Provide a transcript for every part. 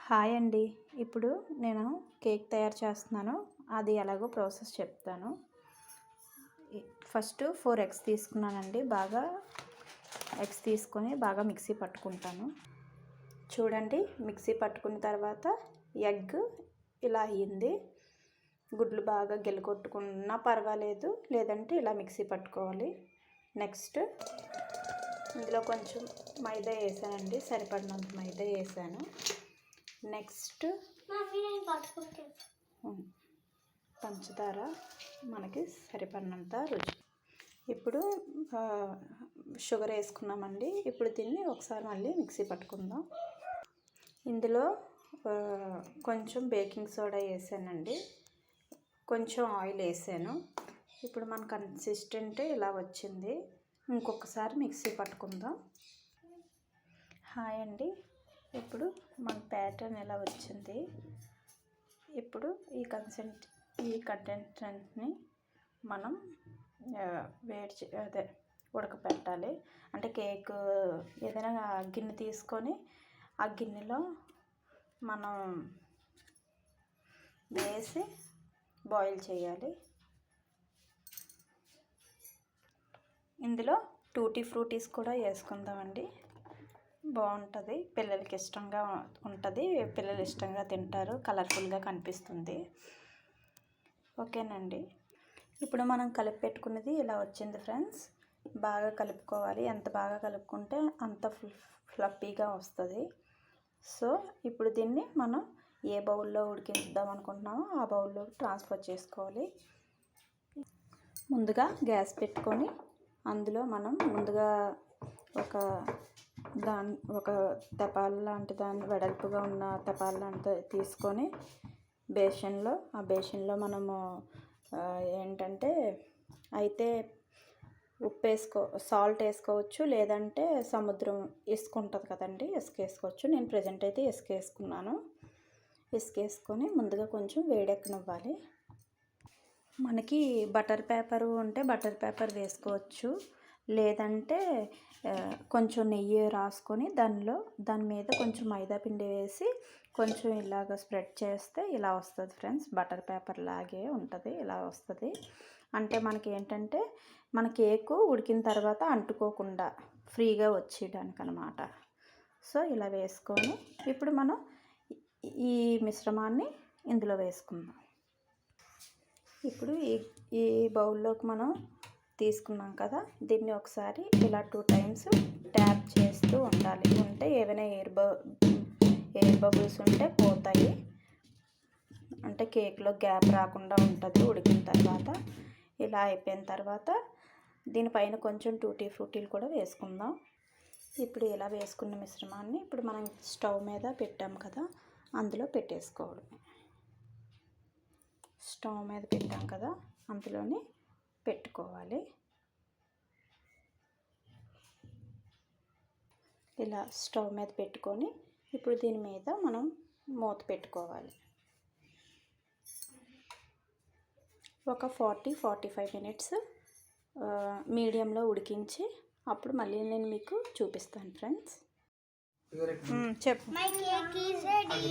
Hi అండి. ఇప్పుడు నేను కేక్ తయారు చేస్తున్నాను. అది ఎలాగో ప్రాసెస్ చెప్తాను. ఫస్ట్ 4 ఎగ్స్ తీసుకున్నానండి. ఎగ్స్ తీసుకొని బాగా మిక్సీ పట్టుకుంటాను. చూడండి, మిక్సీ పట్టుకున్న తర్వాత ఎగ్ ఇలా అయ్యింది. గుడ్లు బాగా గెలకొట్టుకున్నా పర్వాలేదు, లేదంటే ఇలా మిక్సీ పట్టుకోవాలి. నెక్స్ట్ ఇందులో కొంచెం మైదా వేసానండి, సరిపడినంత మైదా వేసాను. నెక్స్ట్ పంచదార మనకి సరిపడినంత రుచి. ఇప్పుడు షుగర్ వేసుకున్నామండి. ఇప్పుడు దీన్ని ఒకసారి మళ్ళీ మిక్సీ పట్టుకుందాం. ఇందులో కొంచెం బేకింగ్ సోడా వేసానండి, కొంచెం ఆయిల్ వేసాను. ఇప్పుడు మన కన్సిస్టెంట్ ఇలా వచ్చింది. ఇంకొకసారి మిక్సీ పట్టుకుందాం. హాయ్ అండి. ఇప్పుడు మన ప్యాటర్న్ ఎలా వచ్చింది. ఇప్పుడు ఈ కంటెంట్ని మనం ఉడకపెట్టాలి. అంటే కేక్ ఏదైనా గిన్నె తీసుకొని ఆ గిన్నెలో మనం వేసి బాయిల్ చేయాలి. ఇందులో టూటీ ఫ్రూటీస్ కూడా వేసుకుందామండి. బాగుంటుంది, పిల్లలకి ఇష్టంగా ఉంటుంది, పిల్లలు ఇష్టంగా తింటారు, కలర్ఫుల్గా కనిపిస్తుంది. ఓకేనండి. ఇప్పుడు మనం కలిపి పెట్టుకున్నది ఇలా వచ్చింది ఫ్రెండ్స్. బాగా కలుపుకోవాలి. ఎంత బాగా కలుపుకుంటే అంత ఫ్లఫీగా వస్తుంది. సో ఇప్పుడు దీన్ని మనం ఏ బౌల్లో ఉడికిద్దాం అనుకుంటున్నామో ఆ బౌల్లో ట్రాన్స్ఫర్ చేసుకోవాలి. ముందుగా గ్యాస్ పెట్టుకొని అందులో మనం ముందుగా ఒక తపాలు లాంటి దాన్ని, వెడల్పుగా ఉన్న తపాలు లాంటి తీసుకొని ఆ బేషన్లో మనము ఏంటంటే అయితే సాల్ట్ వేసుకోవచ్చు, లేదంటే సముద్రం ఇసుక ఉంటుంది కదండి, ఇసుక వేసుకోవచ్చు. నేను ప్రజెంట్ అయితే ఇసుక వేసుకున్నాను. ఇసుక వేసుకొని ముందుగా కొంచెం వేడెక్కనివ్వాలి. మనకి బటర్ పేపర్ ఉంటే బటర్ పేపర్ వేసుకోవచ్చు, లేదంటే కొంచెం నెయ్యి రాసుకొని దాని మీద కొంచెం మైదా పిండి వేసి కొంచెం ఇలాగ స్ప్రెడ్ చేస్తే ఇలా వస్తుంది ఫ్రెండ్స్. బటర్ పేపర్ లాగే ఉంటుంది, ఇలా వస్తుంది. అంటే మనకి ఏంటంటే మన కేకు ఉడికిన తర్వాత అంటుకోకుండా ఫ్రీగా వచ్చేయడానికి అనమాట. సో ఇలా వేసుకొని ఇప్పుడు మనం ఈ మిశ్రమాన్ని ఇందులో వేసుకుందాం. ఇప్పుడు ఈ బౌల్లోకి మనం తీసుకున్నాం కదా, దీన్ని ఒకసారి ఇలా 2 times ట్యాప్ చేస్తూ ఉండాలి. ఉంటే ఏమైనా ఎయిర్ బబుల్స్ ఉంటే పోతాయి. అంటే కేక్లో గ్యాప్ రాకుండా ఉంటుంది ఉడికిన తర్వాత. ఇలా అయిపోయిన తర్వాత దీనిపైన కొంచెం టూటీ ఫ్రూటీలు కూడా వేసుకుందాం. ఇప్పుడు ఇలా వేసుకున్న మిశ్రమాన్ని ఇప్పుడు మనం స్టవ్ మీద పెట్టాం కదా, అందులో పెట్టేసుకోవడమే. స్టవ్ మీద పెట్టాం కదా, అందులోని పెట్టుకోవాలి. ఇలా స్టవ్ మీద పెట్టుకొని ఇప్పుడు దీని మీద మనం మూత పెట్టుకోవాలి. ఒక 40-45 minutes మీడియంలో ఉడికించి అప్పుడు మళ్ళీ నేను మీకు చూపిస్తాను ఫ్రెండ్స్. చెప్పు. My cake is ready.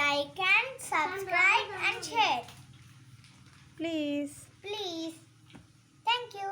Like and subscribe and share. Please. Thank you.